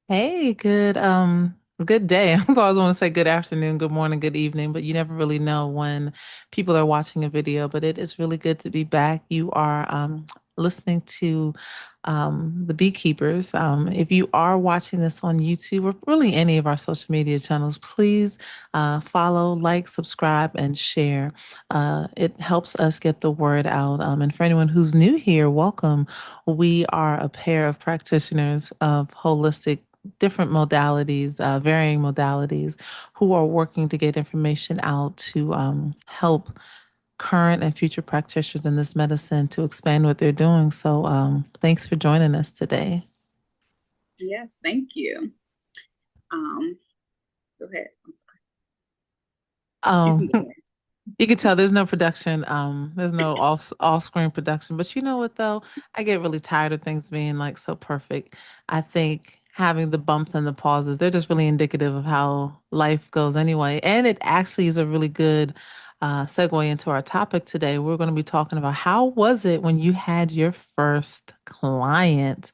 Hey, good day. I always want to say good afternoon, good morning, good evening, but you never really know when people are watching a video. But it is really good to be back. You are listening to the Beekeepers. If you are watching this on YouTube or really any of our social media channels, please follow, like, subscribe, and share. It helps us get the word out. And for anyone who's new here, welcome. We are a pair of practitioners of holistic different modalities, varying modalities, who are working to get information out to help current and future practitioners in this medicine to expand what they're doing. So, thanks for joining us today. Yes, thank you. Um, Go ahead. You can Um, go ahead. You can tell there's no production. There's no off-screen production. But you know what though? I get really tired of things being like so perfect. I think having the bumps and the pauses, they're just really indicative of how life goes anyway. And it actually is a really good segue into our topic today. We're going to be talking about how was it when you had your first client?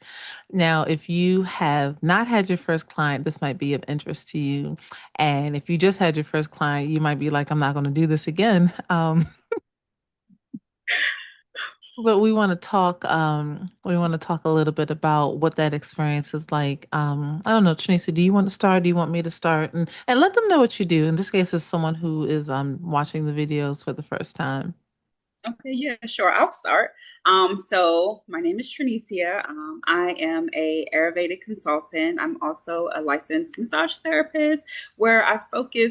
Now, if you have not had your first client, this might be of interest to you. And if you just had your first client, you might be like, I'm not going to do this again. But we want to talk a little bit about what that experience is like. I don't know, Traniceia, do you want to start? Do you want me to start? And let them know what you do. In this case, is someone who is watching the videos for the first time. Okay, yeah, sure. I'll start. So my name is Traniceia. I am a Ayurvedic consultant. I'm also a licensed massage therapist where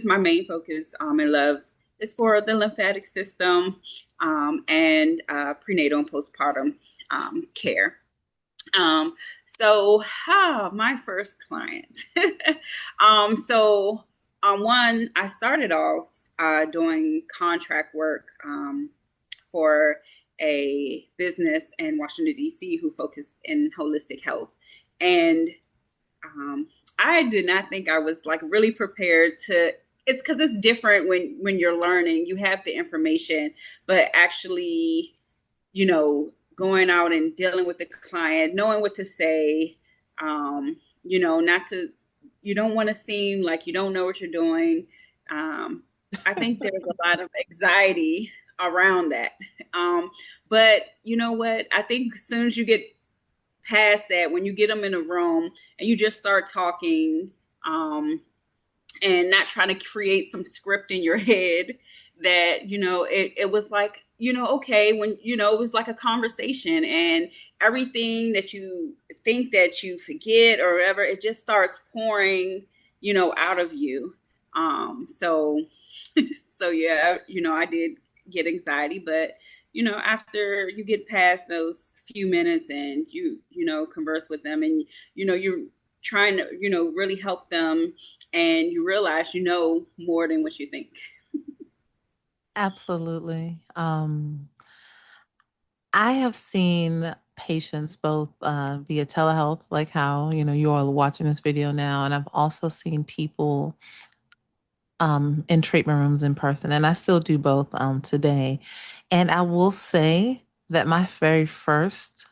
my main focus, and love is for the lymphatic system, and prenatal and postpartum care. Um, my first client. So one, I started off doing contract work for a business in Washington D.C. who focused in holistic health, and um, I did not think I was like really prepared to. It's because it's different when you're learning. You have the information, but actually going out and dealing with the client, knowing what to say, not to, you don't want to seem like you don't know what you're doing. Um, I think there's a lot of anxiety around that. But you know what? I think as soon as you get past that, when you get them in a room and you just start talking, and not trying to create some script in your head that it was like okay, when it was like a conversation, and everything that you think that you forget or whatever, it just starts pouring out of you. So so yeah, I did get anxiety, but after you get past those few minutes and you converse with them, and you're trying to really help them, and you realize more than what you think. Absolutely. I have seen patients both via telehealth, like how, you all are watching this video now, and I've also seen people in treatment rooms in person, and I still do both today. And I will say that my very first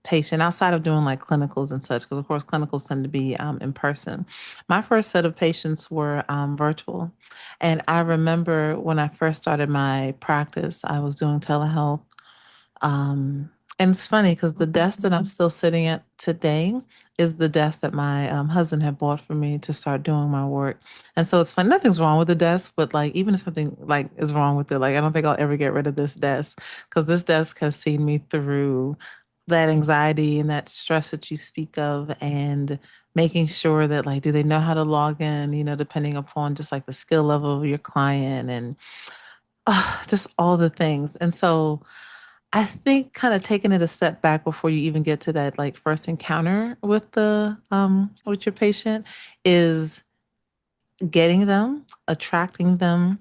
patient, outside of doing like clinicals and such, because of course clinicals tend to be in person, my first set of patients were virtual. And I remember when I first started my practice, I was doing telehealth, and it's funny because the desk that I'm still sitting at today is the desk that my husband had bought for me to start doing my work. And so it's fun. Nothing's wrong with the desk, but like even if something like is wrong with it, like I don't think I'll ever get rid of this desk because this desk has seen me through that anxiety and that stress that you speak of, and making sure that like do they know how to log in, depending upon just like the skill level of your client and just all the things. And so I think kind of taking it a step back before you even get to that like first encounter with the with your patient is getting them, attracting them.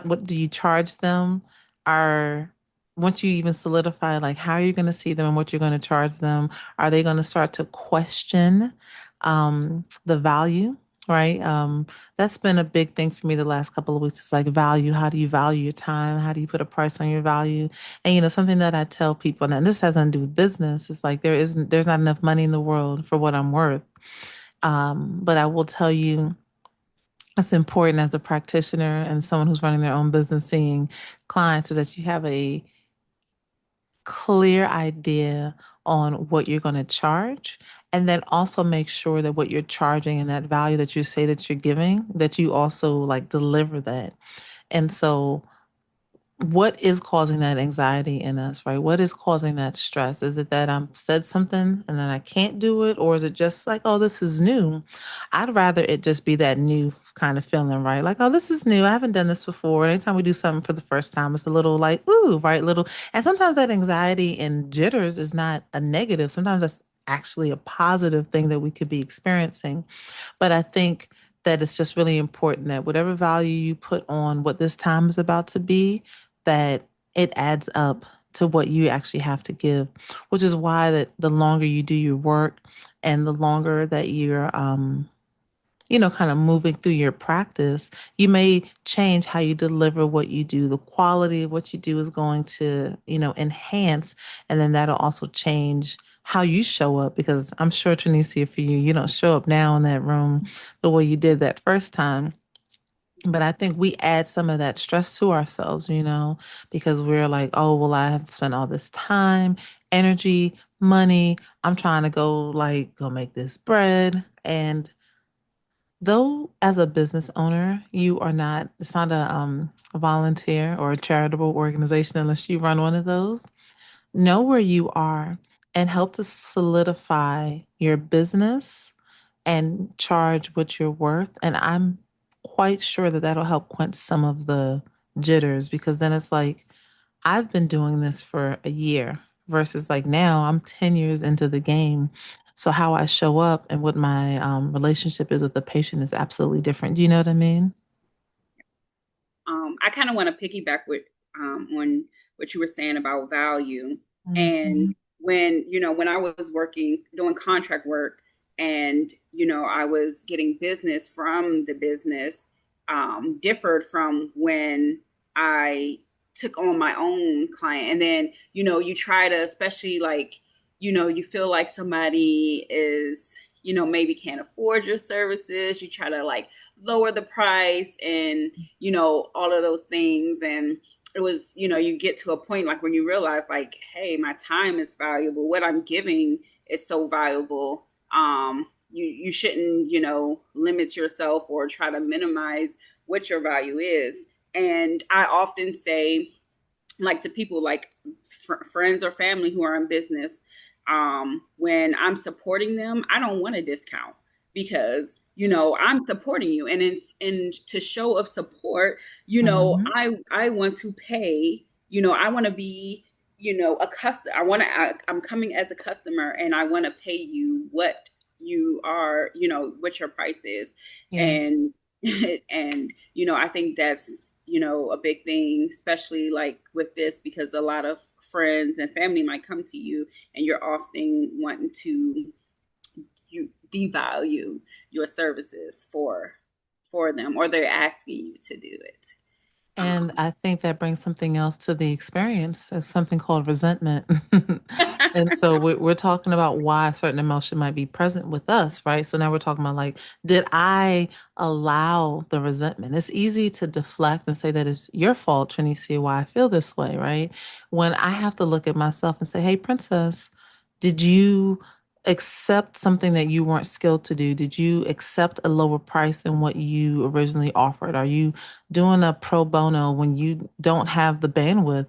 What do you charge them? Are Once you even solidify like how you're going to see them and what you're going to charge them, are they going to start to question the value? Right. That's been a big thing for me the last couple of weeks. It's like value. How do you value your time? How do you put a price on your value? And something that I tell people, and this has nothing to do with business, it's like there's not enough money in the world for what I'm worth. But I will tell you, it's important as a practitioner and someone who's running their own business, seeing clients, is that you have a clear idea on what you're going to charge. And then also make sure that what you're charging and that value that you say that you're giving, that you also like deliver that. And so what is causing that anxiety in us, right? What is causing that stress? Is it that I said something and then I can't do it? Or is it just like, oh, this is new? I'd rather it just be that new kind of feeling, right? Like, oh, this is new. I haven't done this before. Anytime we do something for the first time, it's a little like, ooh, right? Little. And sometimes that anxiety and jitters is not a negative. Sometimes that's actually a positive thing that we could be experiencing. But I think that it's just really important that whatever value you put on what this time is about to be, that it adds up to what you actually have to give, which is why that the longer you do your work and the longer that you're kind of moving through your practice, you may change how you deliver what you do. The quality of what you do is going to, enhance, and then that'll also change how you show up, because I'm sure, Tranicia, for you, you don't show up now in that room the way you did that first time. But I think we add some of that stress to ourselves, because we're like, oh, well, I have spent all this time, energy, money. I'm trying to go make this bread. And though as a business owner, you are not, it's not a volunteer or a charitable organization unless you run one of those. Know where you are and help to solidify your business and charge what you're worth. And I'm quite sure that that'll help quench some of the jitters, because then it's like, I've been doing this for a year versus like now I'm 10 years into the game. So how I show up and what my relationship is with the patient is absolutely different. Do you know what I mean? I kind of want to piggyback with on what you were saying about value. And Mhm. when I was working doing contract work, and I was getting business from the business, differed from when I took on my own client. And then you try to, especially like you feel like somebody is maybe can't afford your services. You try to like lower the price, and all of those things. And it was, you get to a point like when you realize like, hey, my time is valuable. What I'm giving is so valuable. You shouldn't, limit yourself or try to minimize what your value is. And I often say, like, to people like friends or family who are in business, when I'm supporting them, I don't want a discount, because I'm supporting you, and it's and to show of support, Mhm. I want to pay, I want to be a customer. I'm coming as a customer, and I want to pay you what you are, what your price is. Yeah. And and I think that's a big thing, especially like with this, because a lot of friends and family might come to you, and you're often wanting to devalue your services for them, or they're asking you to do it. And I think that brings something else to the experience. It's something called resentment. And so we're talking about why a certain emotion might be present with us, right? So now we're talking about like, did I allow the resentment? It's easy to deflect and say that it's your fault, Trinicia, why I feel this way, right? When I have to look at myself and say, hey, princess, did you accept something that you weren't skilled to do? Did you accept a lower price than what you originally offered? Are you doing a pro bono when you don't have the bandwidth?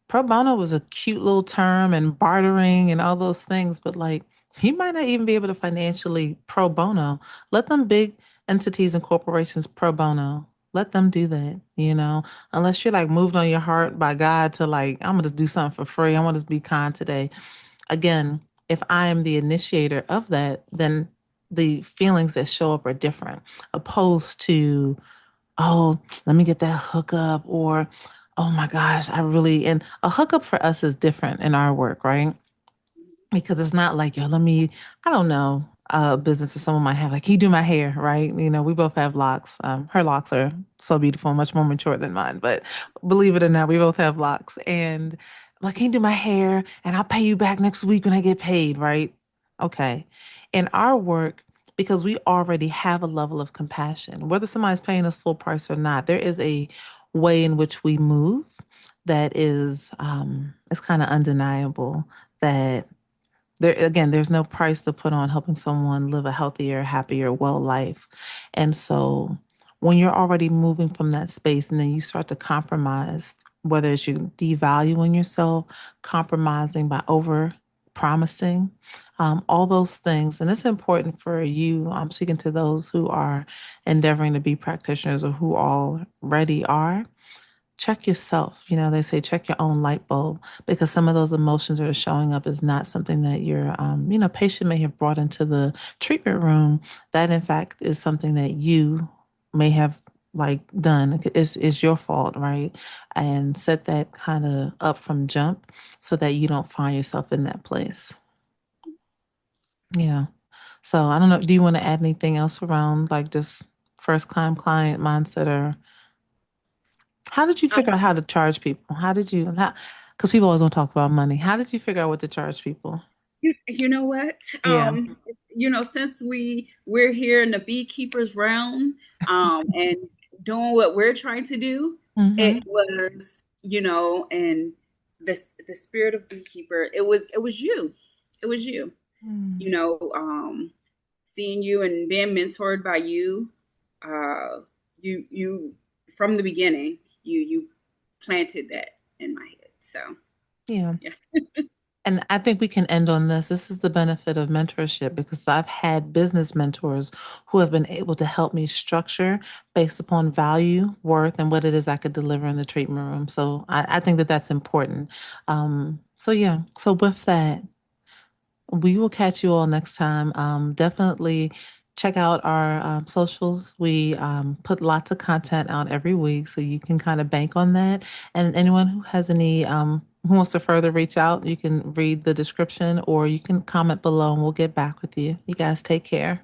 Pro bono was a cute little term, and bartering and all those things, but like you might not even be able to financially pro bono. Let them big entities and corporations pro bono. Let them do that, unless you're like moved on your heart by God to like, I'm gonna just do something for free. I want to just be kind today. Again, if I am the initiator of that, then the feelings that show up are different, opposed to, oh, let me get that hookup, or, oh my gosh, and a hookup for us is different in our work, right? Because it's not like, yo, I don't know, a business or someone might have, like, can you do my hair, right? We both have locks. Her locks are so beautiful, much more mature than mine, but believe it or not, we both have locks. And like, can you do my hair? And I'll pay you back next week when I get paid, right? Okay. In our work, because we already have a level of compassion. Whether somebody's paying us full price or not, there is a way in which we move that is it's kind of undeniable that there again, there's no price to put on helping someone live a healthier, happier, well life. And so when you're already moving from that space and then you start to compromise, whether it's you devaluing yourself, compromising by over promising, all those things. And it's important for you, I'm speaking to those who are endeavoring to be practitioners or who already are, check yourself. You know, they say check your own light bulb because some of those emotions that are showing up is not something that your, patient may have brought into the treatment room. That, in fact, is something that you may have like done. Is your fault, right? And set that kind of up from jump so that you don't find yourself in that place. Yeah. So I don't know. Do you want to add anything else around like this first time client mindset or how did you figure out how to charge people? Because people always want to talk about money. How did you figure out what to charge people? You know what? Yeah. Since we're here in the beekeeper's realm, and doing what we're trying to do, it Mm-hmm. was, and the spirit of beekeeper, it was you. It was you. Mm. You know, seeing you and being mentored by you, you from the beginning, you planted that in my head. So Yeah. yeah. And I think we can end on this. This is the benefit of mentorship because I've had business mentors who have been able to help me structure based upon value, worth, and what it is I could deliver in the treatment room. So I think that that's important. So yeah. So with that, we will catch you all next time. Definitely check out our socials. We put lots of content out every week, so you can kind of bank on that. And anyone who has any who wants to further reach out, you can read the description or you can comment below, and we'll get back with you. You guys take care.